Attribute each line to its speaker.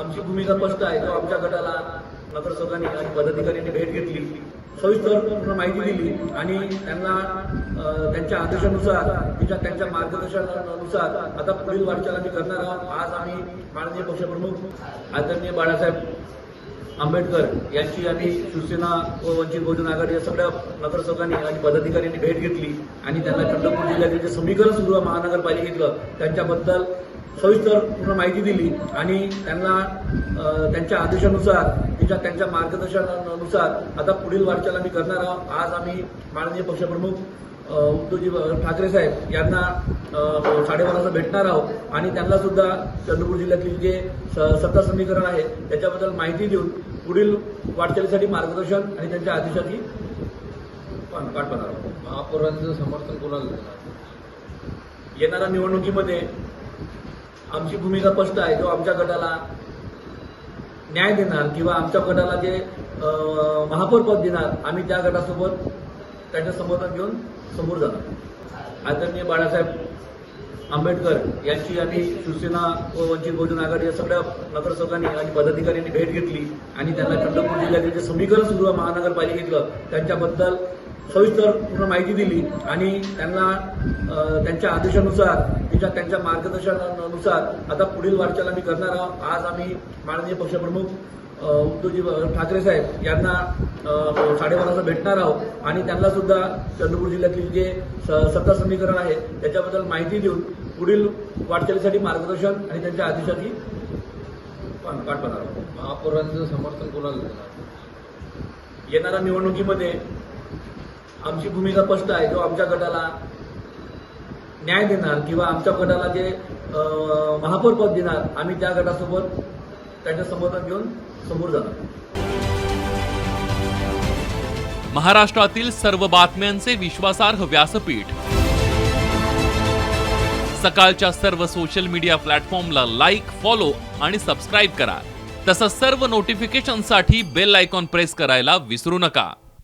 Speaker 1: आमची भूमिका स्पष्ट आहे. तो आमच्या गटाला नगरसेवकांनी आणि पदाधिकाऱ्यांनी भेट घेतली, सविस्तर पूर्ण माहिती दिली आणि त्यांना त्यांच्या आदेशानुसार त्यांच्या मार्गदर्शनानुसार आता पुढील वाटचाल आम्ही करणार आहोत. आज आम्ही माननीय पक्षप्रमुख आदरणीय बाळासाहेब आंबेडकर यांची आणि शिवसेना व वंचित बहुजन आघाडी या सगळ्या नगरसेवकांनी आणि पदाधिकाऱ्यांनी भेट घेतली आणि त्यांना चंद्रपूर जिल्ह्यातील जे समीकरण सुरू आहे महानगरपालिकेतलं त्यांच्याबद्दल सविस्तर पूर्ण माहिती दिली आणि त्यांना त्यांच्या आदेशानुसार त्यांच्या मार्गदर्शनानुसार आता पुढील वाटचाल आम्ही करणार आहोत. आज आम्ही माननीय पक्षप्रमुख उद्धवजी ठाकरे साहेब यांना 12:30 वाजता भेटणार आहोत आणि त्यांना सुद्धा चंद्रपूर जिल्ह्यातील जे सत्ता समीकरण आहे त्याच्याबद्दल माहिती देऊन पुढील वाटचालीसाठी मार्गदर्शन आणि त्यांच्या आदेशाची पाठवणार आहोत.
Speaker 2: महापौरांचं समर्थन कोणाला देणार?
Speaker 1: येणाऱ्या निवडणुकीमध्ये आमची भूमिका स्पष्ट आहे. तो आमच्या गटाला न्याय देणार किंवा आमच्या गटाला जे महापौर पद देणार आम्ही त्या गटासोबत त्यांच्या समर्थन घेऊन समोर जाणार. आदरणीय बाळासाहेब आंबेडकर यांची आणि शिवसेना व वंचित बहुजन आघाडी या सगळ्या नगरसेवकांनी आणि पदाधिकाऱ्यांनी भेट घेतली आणि त्यांना चंद्रपूर जिल्ह्यातील जे समीकरण सुरू आहे महानगरपालिकेतलं त्यांच्याबद्दल सविस्तर पूर्ण माहिती दिली आणि त्यांना त्यांच्या आदेशानुसार त्यांच्या मार्गदर्शनानुसार आता पुढील वाटचाल आम्ही करणार आहोत. आज आम्ही माननीय पक्षप्रमुख उद्धवजी ठाकरे साहेब यांना 12:30 वाजता भेटणार आहोत आणि त्यांना सुद्धा चंद्रपूर जिल्ह्यातील जे सत्ता समीकरण आहे त्याच्याबद्दल माहिती देऊन पुढील वाटचालीसाठी मार्गदर्शन आणि त्यांच्या आदेशाची पाठवणार आहोत.
Speaker 2: महापौरांचं समर्थन कोणाला देणार?
Speaker 1: येणाऱ्या निवडणुकीमध्ये आमची भूमिका स्पष्ट आहे. तो आमच्या गटाला न्याय देणार किंवा आमच्या गटाला जे महापौर पद देणार आम्ही त्या गटासोबत त्यांच्या समर्थन घेऊन समोर जाणार.
Speaker 3: महाराष्ट्रातील सर्व बातम्यांचे विश्वासार्ह व्यासपीठ सकाळच्या सर्व सोशल मीडिया प्लॅटफॉर्मला लाईक, फॉलो आणि सबस्क्राईब करा. तसंच सर्व नोटिफिकेशनसाठी बेल आयकॉन प्रेस करायला विसरू नका.